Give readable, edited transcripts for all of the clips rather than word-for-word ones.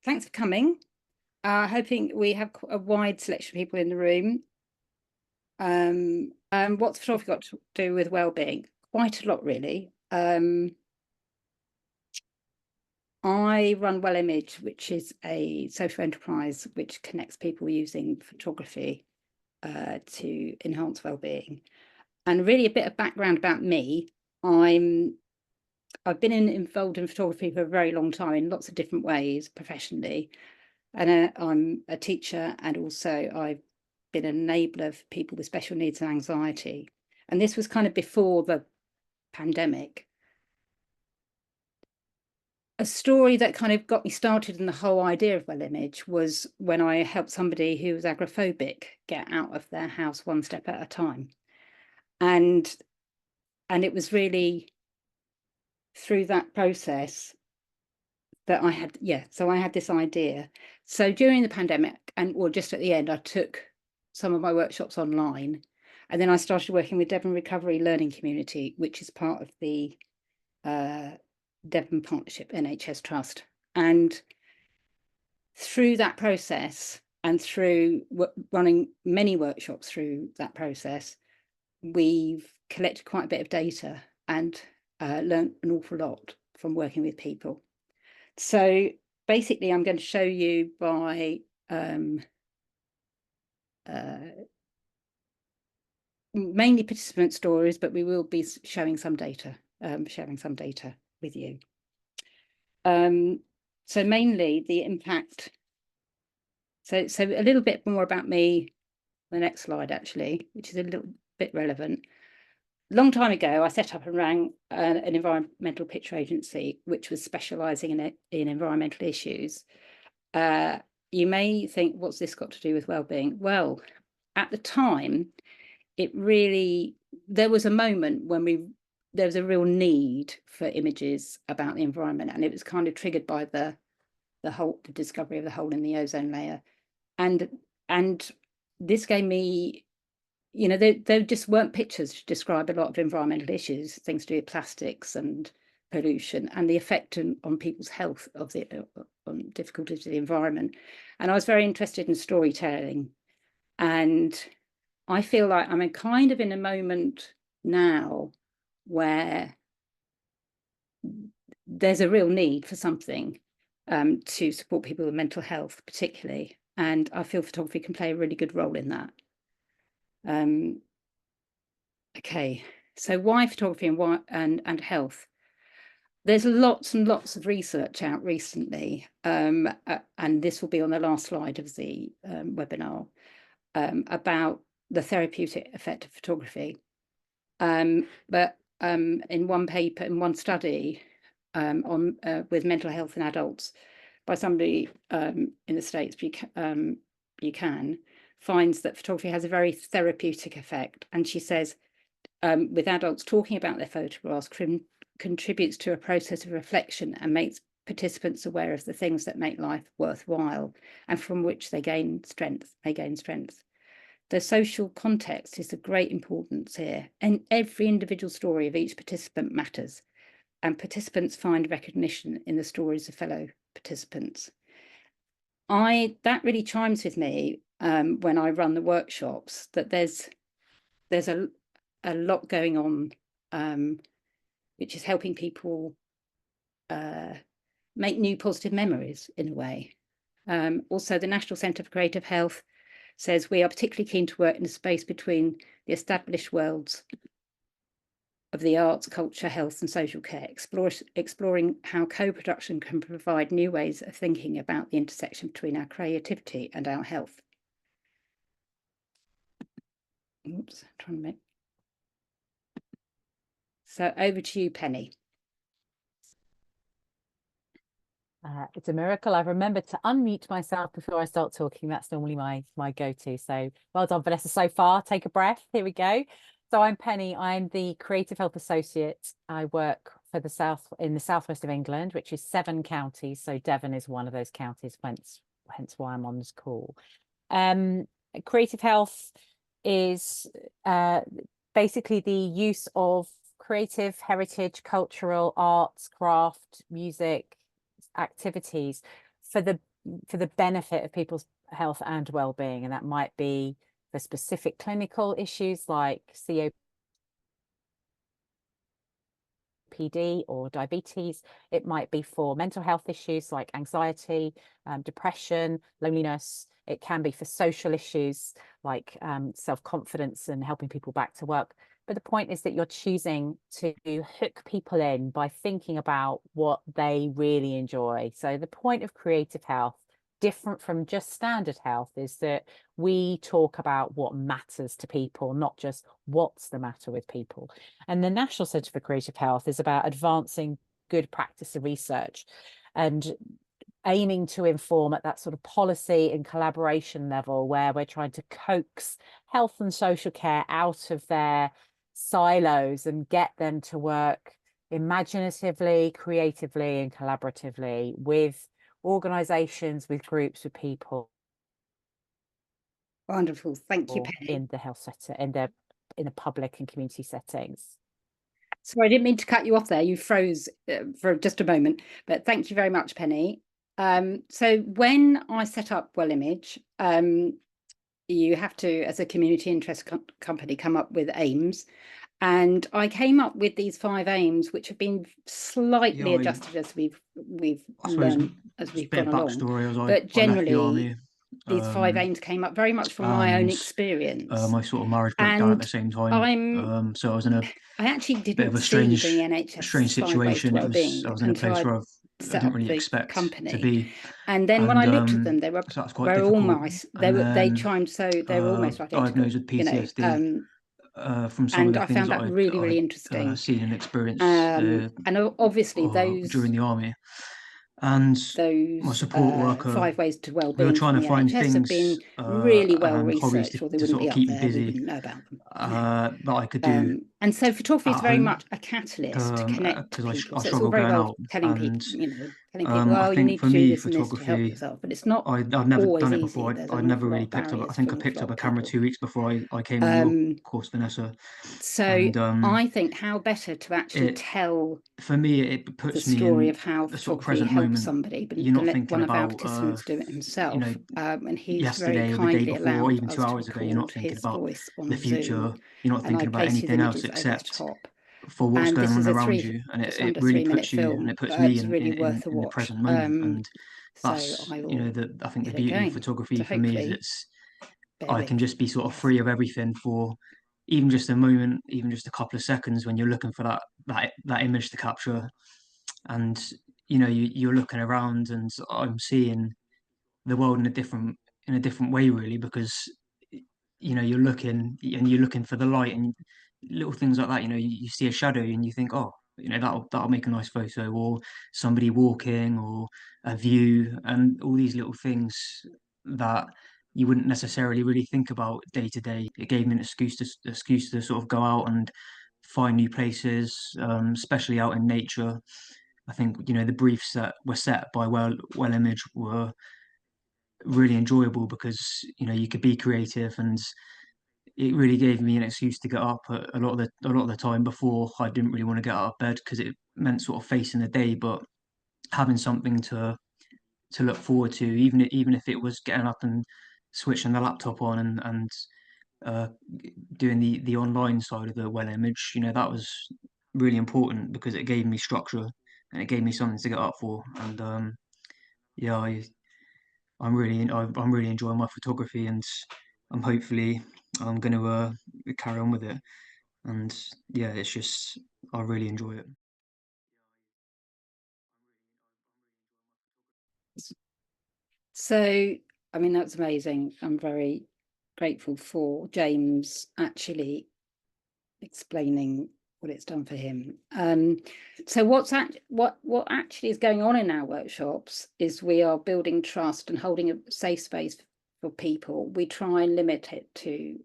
Thanks for coming. Hoping we have a wide selection of people in the room. What's photography got to do with well-being? Quite a lot, really. I run Well Image, which is a social enterprise which connects people using photography to enhance well-being. And really, a bit of background about me. I've been involved in photography for a very long time in lots of different ways professionally. And I'm a teacher, and also I've been an enabler for people with special needs and anxiety. And this was kind of before the pandemic. A story that kind of got me started in the whole idea of Well Image was when I helped somebody who was agoraphobic get out of their house one step at a time. And it was really through that process that I had this idea. So during the pandemic, or just at the end, I took some of my workshops online, and then I started working with Devon Recovery Learning Community, which is part of the Devon Partnership NHS Trust. And through that process, and through running many workshops through that process, we've collected quite a bit of data and learned an awful lot from working with people. So basically, I'm going to show you by mainly participant stories, but we will be showing some data, sharing some data with you. So mainly the impact. So a little bit more about me. The next slide, actually, which is a little bit relevant. A long time ago, I set up and ran an environmental picture agency, which was specialising in environmental issues. You may think, what's this got to do with well-being? Well, at the time, there was a moment when there was a real need for images about the environment, and it was kind of triggered by the discovery of the hole in the ozone layer. And this gave me, there just weren't pictures to describe a lot of environmental issues, things to do with plastics and pollution and the effect on people's health on difficulties with the environment. And I was very interested in storytelling, and I feel like I'm kind of in a moment now where there's a real need for something to support people with mental health, particularly, and I feel photography can play a really good role in that. Okay, so why photography and health? There's lots and lots of research out recently, and this will be on the last slide of the webinar, about the therapeutic effect of photography. But in one paper, in one study with mental health in adults by somebody in the States, Buchanan, finds that photography has a very therapeutic effect. And she says, with adults, talking about their photographs contributes to a process of reflection and makes participants aware of the things that make life worthwhile and from which they gain strength. The social context is of great importance here, and every individual story of each participant matters, and participants find recognition in the stories of fellow participants. That really chimes with me when I run the workshops, that there's a lot going on, which is helping people make new positive memories in a way. Also, the National Centre for Creative Health says we are particularly keen to work in a space between the established worlds of the arts, culture, health and social care, exploring how co-production can provide new ways of thinking about the intersection between our creativity and our health. Oops, I'm trying to make... So over to you, Penny. It's a miracle. I've remembered to unmute myself before I start talking. That's normally my go-to. So well done, Vanessa, so far. Take a breath. Here we go. So I'm Penny. I'm the Creative Health Associate. I work for in the southwest of England, which is 7 counties. So Devon is one of those counties, hence why I'm on this call. Creative health is basically the use of creative, heritage, cultural, arts, craft, music, activities for the for the benefit of people's health and well-being, and that might be for specific clinical issues like COPD or diabetes. It might be for mental health issues like anxiety, depression, loneliness. It can be for social issues like self-confidence and helping people back to work. But the point is that you're choosing to hook people in by thinking about what they really enjoy. So the point of creative health, different from just standard health, is that we talk about what matters to people, not just what's the matter with people. And the National Centre for Creative Health is about advancing good practice of research and aiming to inform at that sort of policy and collaboration level, where we're trying to coax health and social care out of their silos and get them to work imaginatively, creatively and collaboratively with organisations, with groups, with people. Wonderful, thank you, Penny. In the health sector, in the public and community settings. Sorry, I didn't mean to cut you off there. You froze for just a moment, but thank you very much, Penny. So when I set up Well Image, you have to, as a community interest company, come up with aims. And I came up with these 5 aims, which have been slightly adjusted as we've learned as we've gone along. But generally, these 5 aims came up very much from my own experience. My sort of marriage broke down at the same time. So I was in a actually bit of a strange situation. I was in a place where I didn't really expect to be. And then when I looked at them, they were, so that's quite difficult. they chimed, so they were almost identical. Diagnosed with PTSD. From some of the things that I'd really interesting. Seen and experienced, and obviously those during the army, and those my support worker, 5 ways to well-being, we were trying to find things have been really well and researched, or they to wouldn't sort be of up keep me there. We busy, wouldn't know about them. that I could do. And so photography is very home, much a catalyst to connect people. I So it's struggle all very going well out, telling people, I well, you think need for to do me, this and this to help photography, yourself, but it's not I'd never always done it easy. before. There's I'd an never awful lot really of picked up. I barriers think for I an picked awful up lot a of camera people. 2 weeks before I came on your course, Vanessa. So I think how better to actually tell, for me, it puts the story me in of how the sort of photography present helps moment. somebody, but You're not let thinking one of our about participants do it himself, you know, and he's yesterday very or the day kindly before, or allowed even us 2 to hours ago. You're not record thinking his about voice on the Zoom, future. You're not and I thinking about placed his anything else images over the except top. for what's And going this on is a around you, and just it under really 3-minute puts you, film, and it puts but me it's really worth a in the watch. present moment. And So that's, I you will know, I think the get it beauty of going. photography So for me is hopefully, I can just be sort of free of everything for even just a moment, even just a couple of seconds, when you're looking for that image to capture. And you know, you're looking around, and I'm seeing the world in a different way, really, because you know, you're looking for the light and little things like that. You know, you see a shadow and you think, oh, you know, that'll make a nice photo, or somebody walking, or a view, and all these little things that you wouldn't necessarily really think about day to day. It gave me an excuse to sort of go out and find new places, especially out in nature. I think, you know, the briefs that were set by Well Image were really enjoyable because, you know, you could be creative, and it really gave me an excuse to get up a lot of the time. Before, I didn't really want to get out of bed because it meant sort of facing the day, but having something to look forward to, even if it was getting up and switching the laptop on and uh, doing the online side of the Well Image, you know, that was really important because it gave me structure and it gave me something to get up for. And yeah, I'm really enjoying my photography, and I'm going to carry on with it. And yeah, it's just, I really enjoy it. So, I mean, that's amazing. I'm very grateful for James actually explaining what it's done for him. So what actually is going on in our workshops is we are building trust and holding a safe space for people. We try and limit it to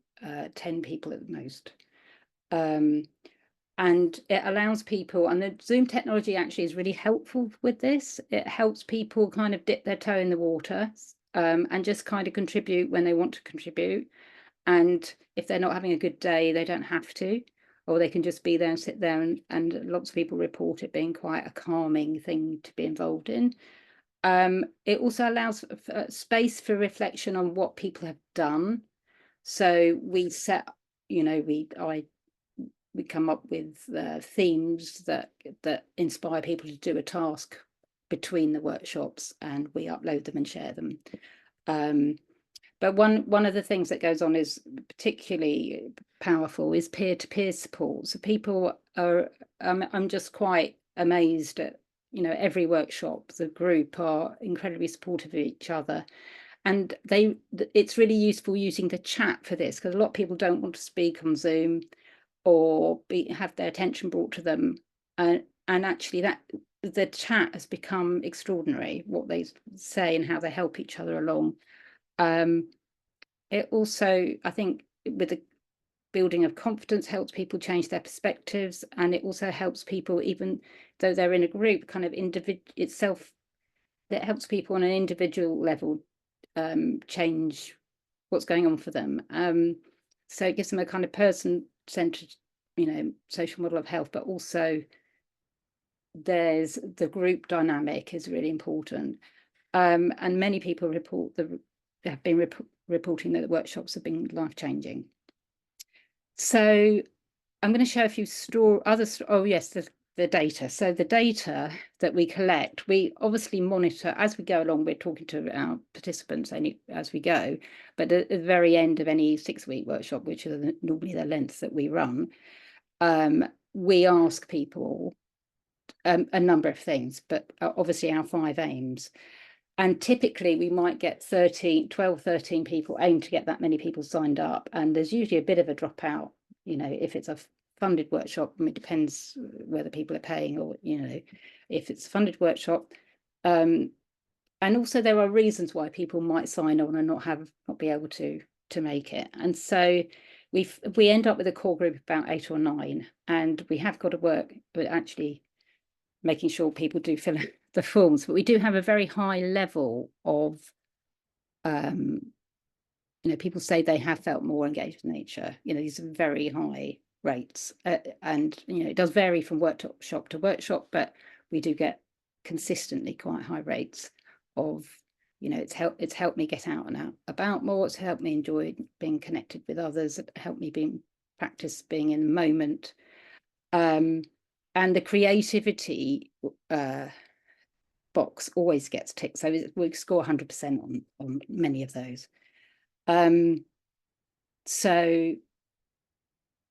10 people at the most. And it allows people, and the Zoom technology actually is really helpful with this. It helps people kind of dip their toe in the water, and just kind of contribute when they want to contribute. And if they're not having a good day, they don't have to, or they can just be there and sit there. And lots of people report it being quite a calming thing to be involved in. It also allows space for reflection on what people have done. So we set, you know, we come up with themes that inspire people to do a task between the workshops, and we upload them and share them. But one of the things that goes on is particularly powerful is peer-to-peer support. So people are, I'm just quite amazed at, you know, every workshop, the group are incredibly supportive of each other. And it's really useful using the chat for this, because a lot of people don't want to speak on Zoom or have their attention brought to them. And actually that the chat has become extraordinary, what they say and how they help each other along. It also, I think, with the building of confidence, helps people change their perspectives, and it also helps people, even though they're in a group, kind of itself, that helps people on an individual level change what's going on for them. So it gives them a kind of person-centered, you know, social model of health, but also there's the group dynamic is really important. And many people have been reporting that the workshops have been life-changing. So I'm going to show a few the data. So the data that we collect, we obviously monitor as we go along. We're talking to our participants as we go, but at the very end of any 6-week workshop, which is normally the length that we run, we ask people a number of things, but obviously our 5 aims. And typically we might get 12, 13 people, aim to get that many people signed up. And there's usually a bit of a dropout, you know, if it's a funded workshop. I mean, it depends whether people are paying or, you know, if it's a funded workshop. And also there are reasons why people might sign on and not be able to make it. And so we end up with a core group of about 8 or 9, and we have got to work with actually making sure people do fill out the forms, but we do have a very high level of, you know, people say they have felt more engaged with nature. You know, these are very high rates, and you know, it does vary from workshop to workshop, but we do get consistently quite high rates of, you know, it's helped me get out and about more. It's helped me enjoy being connected with others. It helped me practice being in the moment. And the creativity box always gets ticked, so we score 100% on many of those. So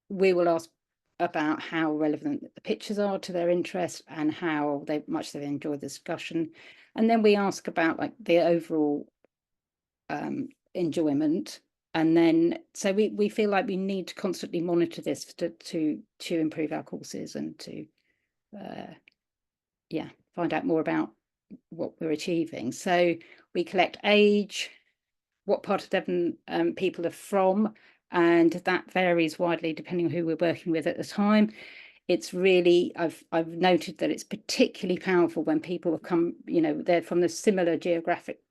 we will ask about how relevant the pictures are to their interest and how much they've enjoyed the discussion, and then we ask about like the overall enjoyment. And then so we feel like we need to constantly monitor this to improve our courses and to find out more about what we're achieving. So we collect age, what part of Devon people are from, and that varies widely depending on who we're working with at the time. It's really, I've noted that it's particularly powerful when people have come, you know, they're from the similar geographic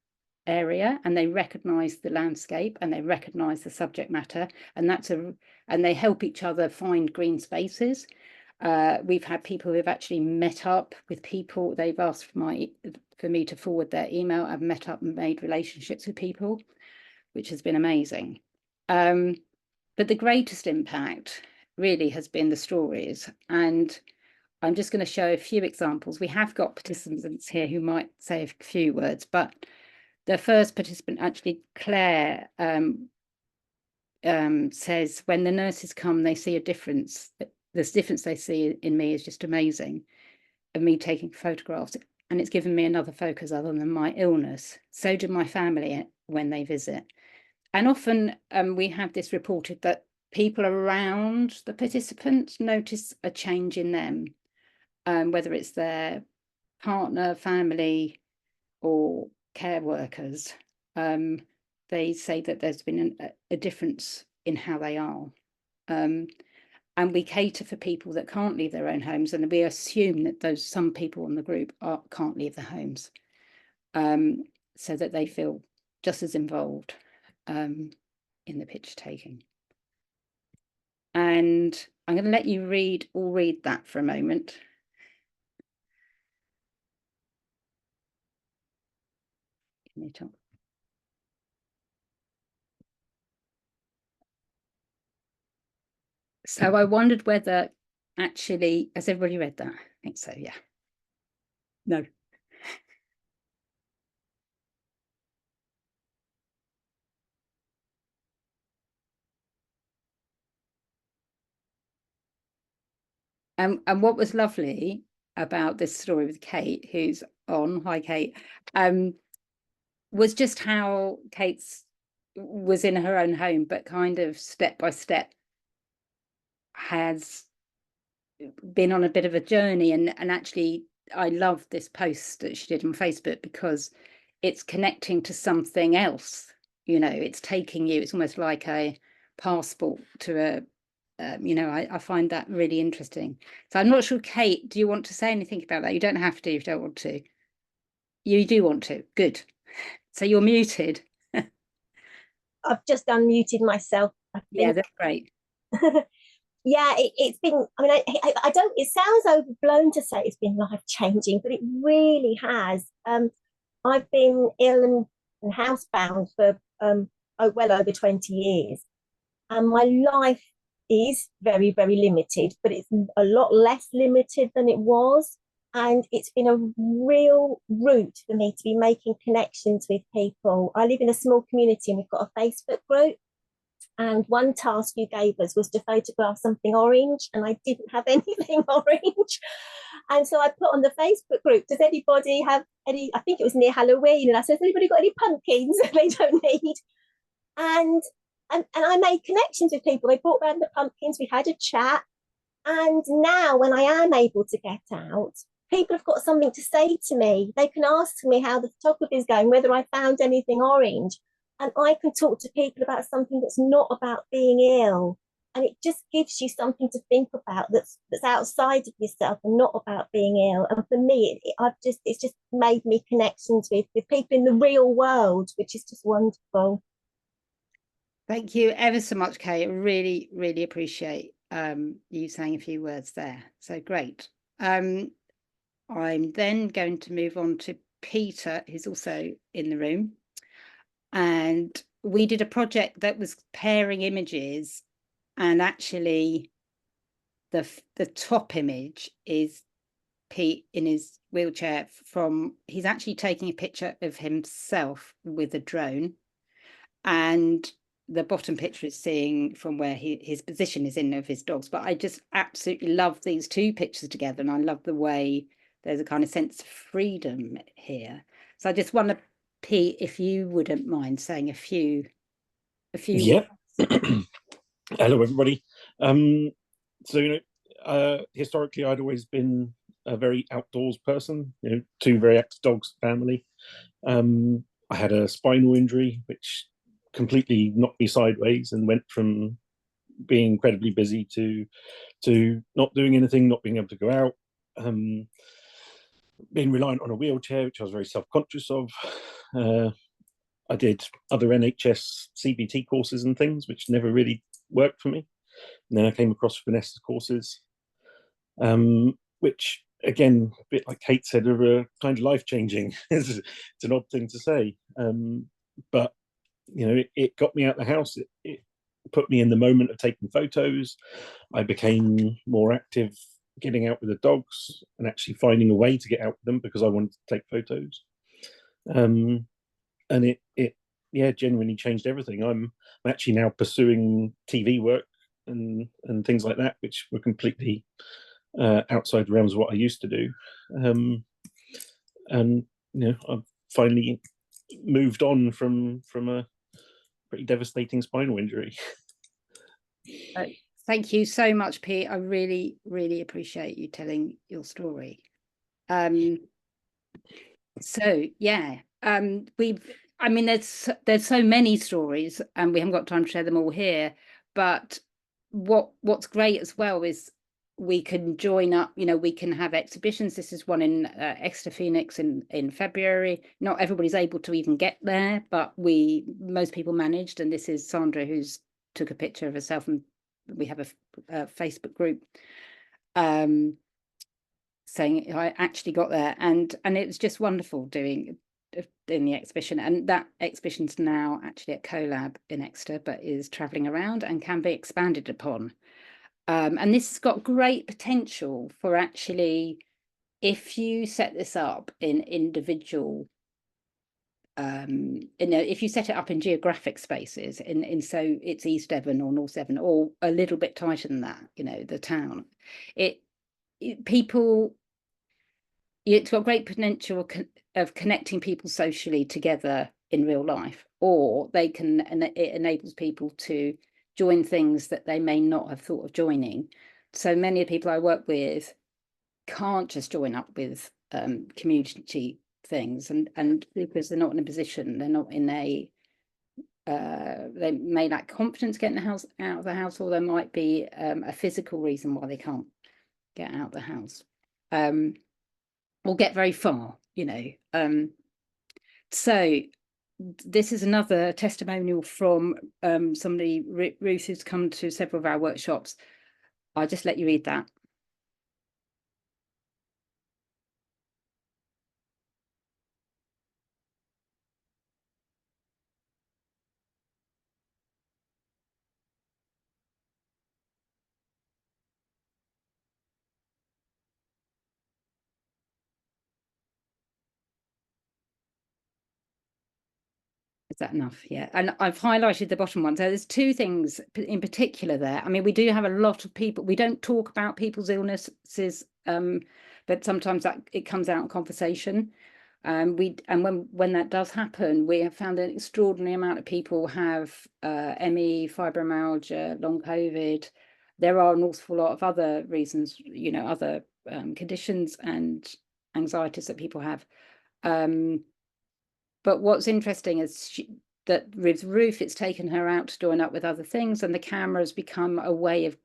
area and they recognize the landscape and they recognize the subject matter, and and they help each other find green spaces. We've had people who've actually met up with people. They've asked for me to forward their email. I've met up and made relationships with people, which has been amazing. But the greatest impact really has been the stories. And I'm just going to show a few examples. We have got participants here who might say a few words, but the first participant, actually, Claire, says, when the nurses come, they see a difference. This difference they see in me is just amazing, of me taking photographs, and it's given me another focus other than my illness. So do my family when they visit. And often we have this reported that people around the participants notice a change in them, whether it's their partner, family, or care workers. They say that there's been a difference in how they are. And we cater for people that can't leave their own homes, and we assume that some people in the group can't leave their homes, so that they feel just as involved in the picture taking. And I'm going to let you read that for a moment. Can you talk? So I wondered whether actually, has everybody read that? I think so, yeah. No. And what was lovely about this story with Kate, who's on, hi Kate, was just how Kate's was in her own home, but kind of step by step has been on a bit of a journey. And actually, I love this post that she did on Facebook because it's connecting to something else. You know, it's taking you, it's almost like a passport to a, you know, I find that really interesting. So I'm not sure, Kate, do you want to say anything about that? You don't have to if you don't want to. You do want to. Good. So you're muted. I've just unmuted myself, I think. Yeah, that's great. Yeah, it's been, I mean, I don't, it sounds overblown to say it's been life-changing, but it really has. I've been ill and housebound for well over 20 years. And my life is very, very limited, but it's a lot less limited than it was. And it's been a real route for me to be making connections with people. I live in a small community and we've got a Facebook group. And one task you gave us was to photograph something orange, and I didn't have anything orange. And so I put on the Facebook group, does anybody have any, I think it was near Halloween, and I said, has anybody got any pumpkins they don't need? And I made connections with people. They brought around the pumpkins, we had a chat. And now when I am able to get out, people have got something to say to me. They can ask me how the photography is going, whether I found anything orange. And I can talk to people about something that's not about being ill. And it just gives you something to think about that's outside of yourself and not about being ill. And for me, it's just made me connections with people in the real world, which is just wonderful. Thank you ever so much, Kate. I really, really appreciate you saying a few words there. So great. I'm then going to move on to Peter, who's also in the room. And we did a project that was pairing images, and actually the top image is Pete in his wheelchair he's actually taking a picture of himself with a drone, and the bottom picture is seeing from where his position is in of his dogs. But I just absolutely love these two pictures together, and I love the way there's a kind of sense of freedom here. So I just wonder, Pete, if you wouldn't mind saying a few yeah. Hello everybody. So historically I'd always been a very outdoors person, two very active dogs family. I had a spinal injury which completely knocked me sideways and went from being incredibly busy to not doing anything, not being able to go out, being reliant on a wheelchair, which I was very self-conscious of. I did other NHS CBT courses and things, which never really worked for me. And then I came across Vanessa's courses, which, again, a bit like Kate said, are kind of life-changing. It's an odd thing to say. But, it got me out of the house. It put me in the moment of taking photos. I became more active getting out with the dogs and actually finding a way to get out with them because I wanted to take photos. And it genuinely changed everything. I'm actually now pursuing TV work and things like that, which were completely outside the realms of what I used to do. And I've finally moved on from a pretty devastating spinal injury. Thank you so much, Pete. I really, really appreciate you telling your story. So yeah, I mean, there's so many stories, and we haven't got time to share them all here. But what's great as well is we can join up. We can have exhibitions. This is one in Exeter Phoenix in February. Not everybody's able to even get there, but most people managed. And this is Sandra, who's took a picture of herself, and we have a Facebook group saying I actually got there, and it was just wonderful in the exhibition, and that exhibition's now actually at CoLab in Exeter, but is travelling around and can be expanded upon. And this has got great potential for actually, if you set this up in individual, if you set it up in geographic spaces, so it's East Devon or North Devon, or a little bit tighter than that, the town, it's got great potential of connecting people socially together in real life, or it enables people to join things that they may not have thought of joining. So many of the people I work with can't just join up with community things, and because they're not in a position, they're not in a they may lack confidence getting out of the house, or there might be a physical reason why they can't get out of the house, or get very far, so this is another testimonial from somebody, Ruth, who's come to several of our workshops. I'll just let you read that. Is that enough? Yeah. And I've highlighted the bottom one. So there's two things in particular there. I mean, we do have a lot of people. We don't talk about people's illnesses, but sometimes that it comes out in conversation. When that does happen, we have found an extraordinary amount of people have ME, fibromyalgia, long COVID. There are an awful lot of other reasons, other conditions and anxieties that people have. But what's interesting is that with Ruth, it's taken her out to join up with other things, and the camera has become a way of,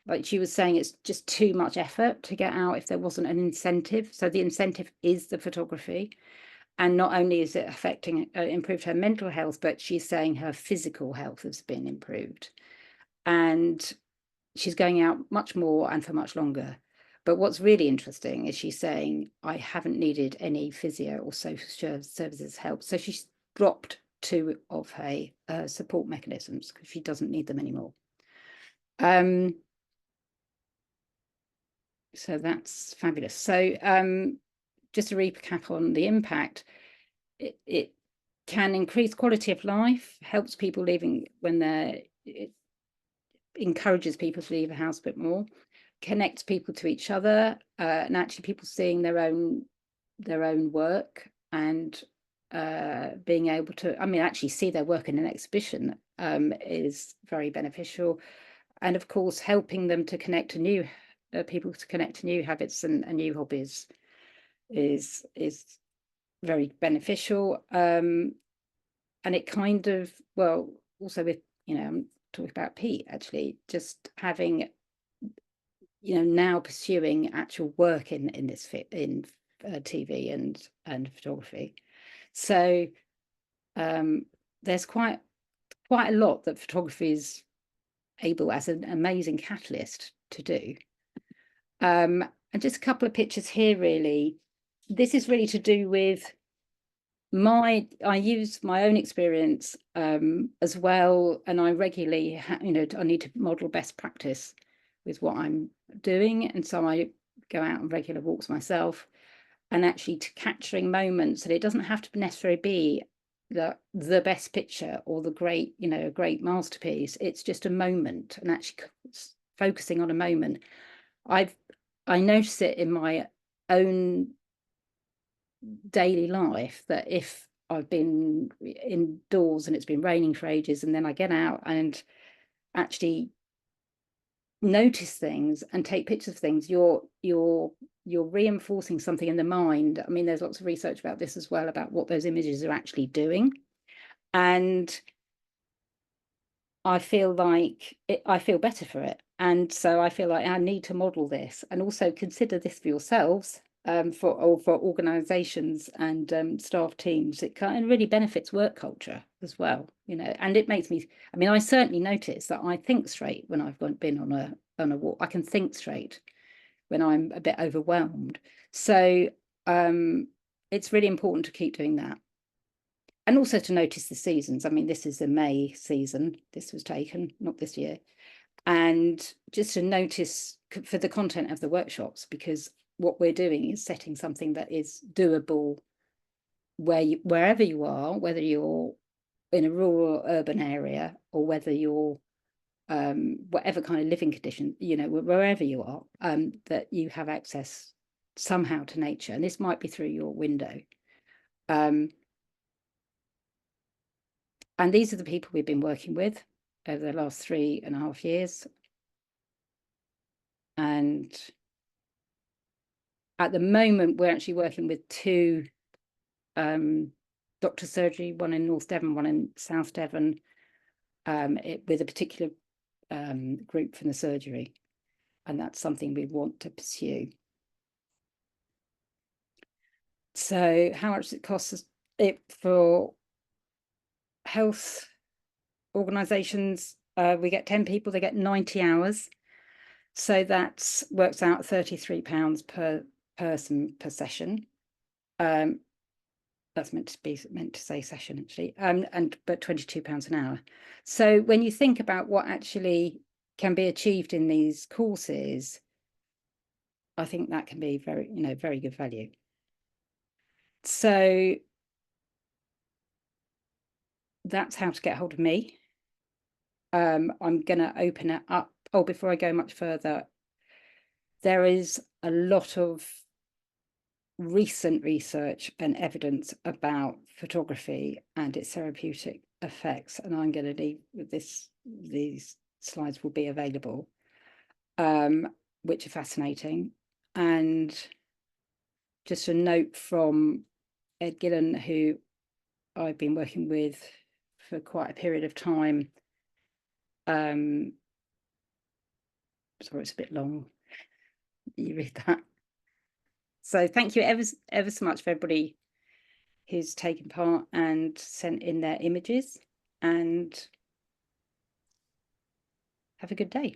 like she was saying, it's just too much effort to get out if there wasn't an incentive. So the incentive is the photography. And not only is it affecting, improved her mental health, but she's saying her physical health has been improved. And she's going out much more and for much longer. But what's really interesting is she's saying, I haven't needed any physio or social services help. So she's dropped 2 of her support mechanisms because she doesn't need them anymore. So that's fabulous. So just to recap on the impact, it can increase quality of life, helps people leaving when it encourages people to leave the house a bit more, connects people to each other, and actually people seeing their own work, and being able to, actually see their work in an exhibition is very beneficial. And of course, helping them to connect to new people, to connect to new habits and new hobbies is very beneficial. And it kind of, well, also with, I'm talking about Pete, actually, just having, now pursuing actual work in this TV and photography. So there's quite a lot that photography is able, as an amazing catalyst, to do. And just a couple of pictures here, really. This is really to do with I use my own experience as well, and I regularly I need to model best practice with what I'm doing, and so I go out on regular walks myself, and actually to capturing moments. And it doesn't have to necessarily be the best picture or the great great masterpiece. It's just a moment, and actually focusing on a moment. I notice it in my own daily life, that if I've been indoors and it's been raining for ages, and then I get out and actually notice things and take pictures of things, you're reinforcing something in the mind. I mean, there's lots of research about this as well, about what those images are actually doing. And I feel like I feel better for it. And so I feel like I need to model this, and also consider this for yourselves, for organizations and staff teams. It really benefits work culture as well, and it makes me, I certainly notice that I think straight when I've been on a walk. I can think straight when I'm a bit overwhelmed. So it's really important to keep doing that. And also to notice the seasons. I mean, this is the May season. This was taken, not this year. And just to notice for the content of the workshops, because what we're doing is setting something that is doable wherever you are, whether you're in a rural or urban area, or whether you're whatever kind of living condition, you know, wherever you are, that you have access somehow to nature. And this might be through your window. And these are the people we've been working with over the last 3.5 years. And at the moment, we're actually working with 2 doctor surgery, one in North Devon, one in South Devon, with a particular group from the surgery. And that's something we want to pursue. So how much does it cost us? For health organisations, we get 10 people, they get 90 hours. So that works out £33 per person per session. That's meant to say session actually, but £22 an hour. So when you think about what actually can be achieved in these courses, I think that can be very, very good value. So that's how to get hold of me. I'm going to open it up. Oh, before I go much further, there is a lot of recent research and evidence about photography and its therapeutic effects, and I'm going to leave with this. These slides will be available, which are fascinating. And just a note from Ed Gillen, who I've been working with for quite a period of time. Sorry, it's a bit long. You read that. So thank you ever so much for everybody who's taken part and sent in their images, and have a good day.